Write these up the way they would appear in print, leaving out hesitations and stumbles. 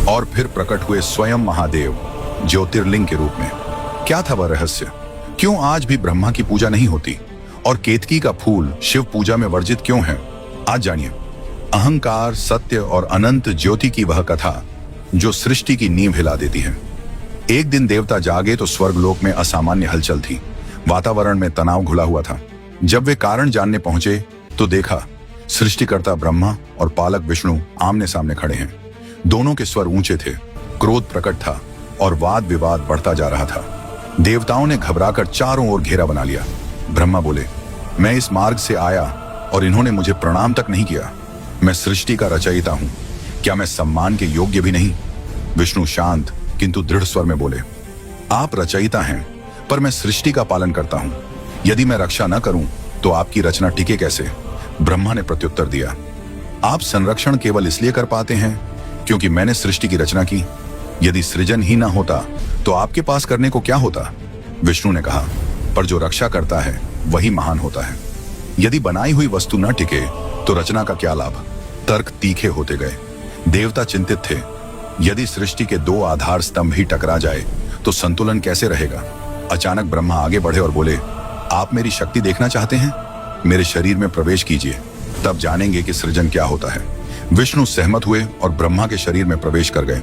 और फिर प्रकट हुए स्वयं महादेव ज्योतिर्लिंग के रूप में। क्या था वह रहस्य? क्यों आज भी ब्रह्मा की पूजा नहीं होती और केतकी का फूल शिव पूजा में वर्जित क्यों है? आज जानिए अहंकार, सत्य और अनंत ज्योति की वह कथा जो सृष्टि की नींव हिला देती है। एक दिन देवता जागे तो स्वर्गलोक में असामान्य हलचल थी। वातावरण में तनाव घुला हुआ था। जब वे कारण जानने पहुंचे तो देखा सृष्टिकर्ता ब्रह्मा और पालक विष्णु आमने सामने खड़े हैं। दोनों के स्वर ऊंचे थे, क्रोध प्रकट था और वाद विवाद बढ़ता जा रहा था। देवताओं ने घबराकर चारों ओर घेरा बना लिया। ब्रह्मा बोले, मैं इस मार्ग से आया और इन्होंने मुझे प्रणाम तक नहीं किया। मैं सृष्टि का रचयिता हूं, क्या मैं सम्मान के योग्य भी नहीं? विष्णु शांत किंतु दृढ़ स्वर में बोले, आप रचयिता हैं पर मैं सृष्टि का पालन करता हूं। यदि मैं रक्षा न करूं तो आपकी रचना टिके कैसे? ब्रह्मा ने प्रत्युत्तर दिया, आप संरक्षण केवल इसलिए कर पाते हैं क्योंकि मैंने सृष्टि की रचना की। यदि सृजन ही ना होता तो आपके पास करने को क्या होता? विष्णु ने कहा, पर जो रक्षा करता है वही महान होता है। यदि बनाई हुई वस्तु न टिके तो रचना का क्या लाभ? तर्क तीखे होते गए। देवता चिंतित थे, यदि सृष्टि के दो आधार स्तंभ ही टकरा जाए तो संतुलन कैसे रहेगा? अचानक ब्रह्मा आगे बढ़े और बोले, आप मेरी शक्ति देखना चाहते हैं? मेरे शरीर में प्रवेश कीजिए, तब जानेंगे कि सृजन क्या होता है। विष्णु सहमत हुए और ब्रह्मा के शरीर में प्रवेश कर गए।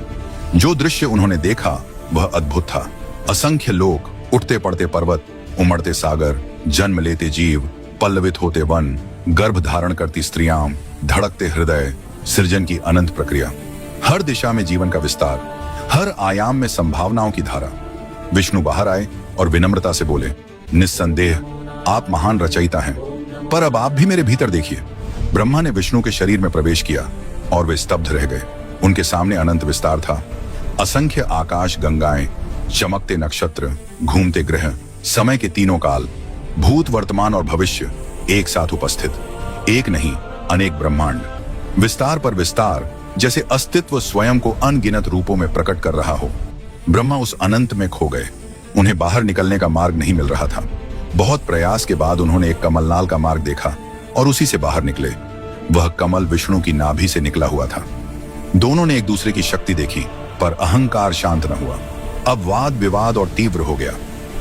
जो दृश्य उन्होंने देखा वह अद्भुत था। असंख्य लोक, उठते पड़ते पर्वत, उमड़ते सागर, जन्म लेते जीव, पल्लवित होते वन, गर्भ धारण करती स्त्रियां, धड़कते हृदय, सृजन की अनंत प्रक्रिया। हर दिशा में जीवन का विस्तार, हर आयाम में संभावनाओं की धारा। विष्णु बाहर आए और विनम्रता से बोले, निस्संदेह आप महान रचयिता हैं, पर अब आप भी मेरे भीतर देखिए। ब्रह्मा ने विष्णु के शरीर में प्रवेश किया और वे स्तब्ध रह गए। उनके सामने अनंत विस्तार था। असंख्य आकाश गंगाएं, चमकते नक्षत्र, घूमते ग्रह, समय के तीनों काल, भूत, वर्तमान और भविष्य एक साथ उपस्थित। एक नहीं, अनेक ब्रह्मांड, विस्तार पर विस्तार, जैसे अस्तित्व स्वयं को अनगिनत रूपों में प्रकट कर रहा हो। ब्रह्मा उस अनंत में खो गए। उन्हें बाहर निकलने का मार्ग नहीं मिल रहा था। बहुत प्रयास के बाद उन्होंने एक कमलनाल का मार्ग देखा और उसी से बाहर निकले। वह कमल विष्णु की नाभि से निकला हुआ था। दोनों ने एक दूसरे की शक्ति देखी, पर अहंकार शांत न हुआ। अब वाद विवाद और तीव्र हो गया।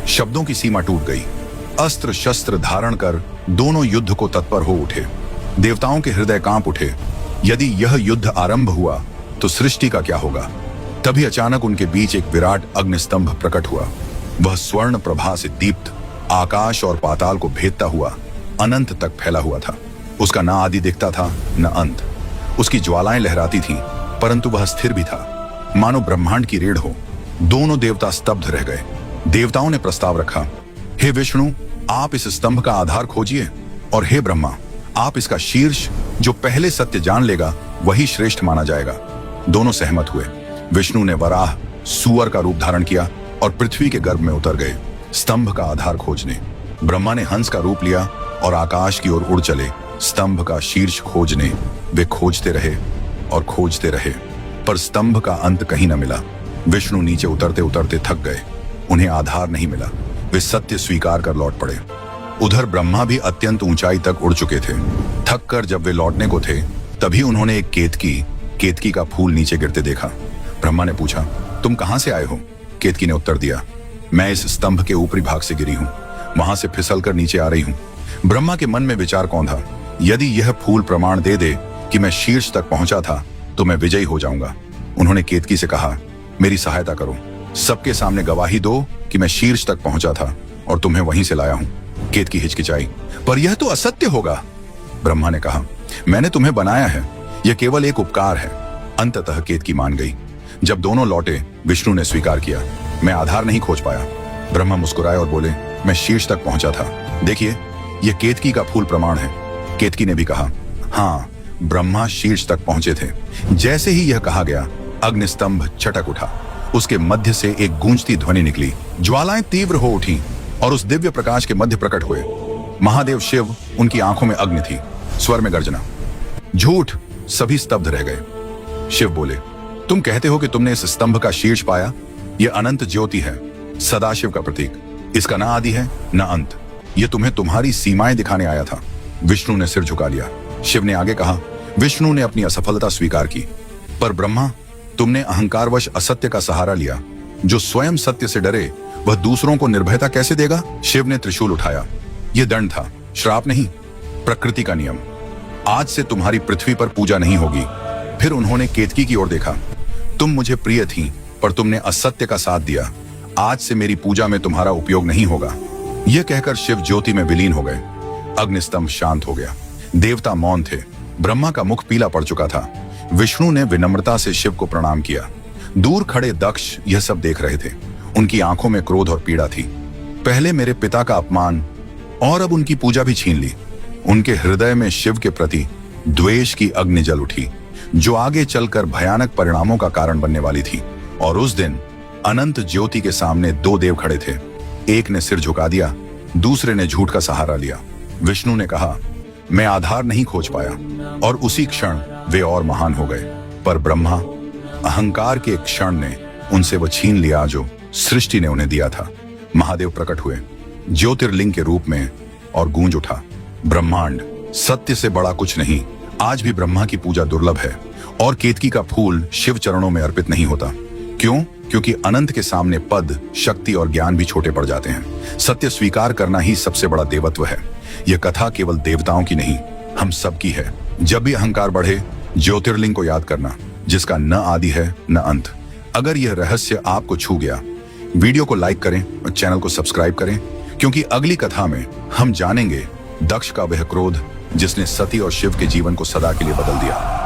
शब्दों की सीमा टूट गई। अस्त्र शस्त्र धारण कर दोनों युद्ध को तत्पर हो उठे। देवताओं के हृदय कांप उठे। यदि यह युद्ध आरंभ हुआ तो सृष्टि का क्या होगा? तभी अचानक उनके बीच एक विराट अग्निस्तंभ प्रकट हुआ। वह स्वर्ण प्रभा से दीप्त, आकाश और पाताल को भेदता हुआ अनंत तक फैला हुआ था। उसका न आदि दिखता था न अंत। उसकी ज्वालाएं लहराती थीं, परंतु वह स्थिर भी था, मानो ब्रह्मांड की रीढ़ हो। दोनों देवता स्तब्ध रह गए। देवताओं ने प्रस्ताव रखा, हे विष्णु, आप इस स्तंभ का आधार खोजिए, और हे ब्रह्मा, आप इसका शीर्ष, जो पहले सत्य जान लेगा वही श्रेष्ठ माना जाएगा। दोनों सहमत हुए। विष्णु ने वराह, सुअर का रूप धारण किया और पृथ्वी के गर्भ में उतर गए स्तंभ का आधार खोजने। ब्रह्मा ने हंस का रूप लिया और आकाश की ओर उड़ चले स्तंभ का शीर्ष खोजने। वे खोजते रहे और खोजते रहे, पर स्तंभ का अंत कहीं न मिला। विष्णु नीचे उतरते उतरते थक गए। उन्हें आधार नहीं मिला। वे सत्य स्वीकार कर लौट पड़े। उधर ब्रह्मा भी अत्यंत ऊंचाई तक उड़ चुके थे। थक कर जब वे लौटने को थे तभी उन्होंने एक केतकी का फूल नीचे गिरते देखा। ब्रह्मा ने पूछा, तुम कहां से आए हो? केतकी ने उत्तर दिया, मैं इस स्तंभ के ऊपरी भाग से गिरी हूं, वहां से फिसल कर नीचे आ रही हूं। ब्रह्मा के मन में विचार कौन था, यदि यह फूल प्रमाण दे दे कि मैं शीर्ष तक पहुंचा था तो मैं विजयी हो जाऊंगा। उन्होंने केतकी से कहा, मेरी सहायता करो, सबके सामने गवाही दो कि मैं शीर्ष तक पहुंचा था और तुम्हें वहीं से लाया हूं। केतकी हिचकिचाई, पर यह तो असत्य होगा। ब्रह्मा ने कहा, मैंने तुम्हें बनाया है, यह केवल एक उपकार है। अंततः केतकी मान गई। जब दोनों लौटे, विष्णु ने स्वीकार किया, मैं आधार नहीं खोज पाया। ब्रह्मा मुस्कुराए और बोले, मैं शीर्ष तक पहुंचा था, देखिए यह केतकी का फूल प्रमाण है। केतकी ने भी कहा, हाँ, ब्रह्मा शीर्ष तक पहुंचे थे। जैसे ही यह कहा गया, अग्निस्तंभ चटक उठा। उसके मध्य से एक गूंजती ध्वनि निकली। ज्वालाएं तीव्र हो उठी और उस दिव्य प्रकाश के मध्य प्रकट हुए महादेव शिव। उनकी आंखों में अग्नि थी, स्वर में गर्जना। झूठ! सभी स्तब्ध रह गए। शिव बोले, तुम कहते हो कि तुमने इस स्तंभ का शीर्ष पाया? यह अनंत ज्योति है, सदाशिव का प्रतीक। इसका न आदि है न अंत। यह तुम्हें तुम्हारी सीमाएं दिखाने आया था। विष्णु ने सिर झुका लिया। शिव ने आगे कहा, विष्णु ने अपनी असफलता स्वीकार की, पर ब्रह्मा, तुमने अहंकारवश असत्य का सहारा लिया। जो स्वयं सत्य से डरे वह दूसरों को निर्भयता कैसे देगा? शिव ने त्रिशूल उठाया। यह दंड था, श्राप नहीं, प्रकृति का नियम। आज से तुम्हारी पृथ्वी पर पूजा नहीं होगी। फिर उन्होंने केतकी की ओर देखा। तुम मुझे प्रिय थी, पर तुमने असत्य का साथ दिया। आज से मेरी पूजा में तुम्हारा उपयोग नहीं होगा। यह कहकर शिव ज्योति में विलीन हो गए। अग्निस्तंभ शांत हो गया। देवता मौन थे। ब्रह्मा का मुख पीला पड़ चुका था। विष्णु ने विनम्रता से शिव को प्रणाम किया। दूर खड़े दक्ष यह सब देख रहे थे। उनकी आंखों में क्रोध और पीड़ा थी। पहले मेरे पिता का अपमान और अब उनकी पूजा भी छीन ली। उनके हृदय में शिव के प्रति द्वेष की अग्नि जल उठी, जो आगे चलकर भयानक परिणामों का कारण बनने वाली थी। और उस दिन अनंत ज्योति के सामने दो देव खड़े थे। एक ने सिर झुका दिया, दूसरे ने झूठ का सहारा लिया। विष्णु ने कहा, मैं आधार नहीं खोज पाया, और उसी क्षण वे और महान हो गए। पर ब्रह्मा अहंकार के क्षण ने उनसे वह छीन लिया जो सृष्टि ने उन्हें दिया था। महादेव प्रकट हुए ज्योतिर्लिंग के रूप में और गूंज उठा, ब्रह्मांड सत्य से बड़ा कुछ नहीं। आज भी ब्रह्मा की पूजा दुर्लभ है और केतकी का फूल शिव चरणों में अर्पित नहीं होता। क्यों? क्योंकि अनंत के सामने पद, शक्ति और ज्ञान भी छोटे पड़ जाते हैं। सत्य स्वीकार करना ही सबसे बड़ा देवत्व है। यह कथा केवल देवताओं की नहीं, हम सब की है। जब भी अहंकार बढ़े, ज्योतिर्लिंग को याद करना, जिसका न आदि है न अंत। अगर यह रहस्य आपको छू गया, वीडियो को लाइक करें और चैनल को सब्सक्राइब करें, क्योंकि अगली कथा में हम जानेंगे दक्ष का वह क्रोध जिसने सती और शिव के जीवन को सदा के लिए बदल दिया।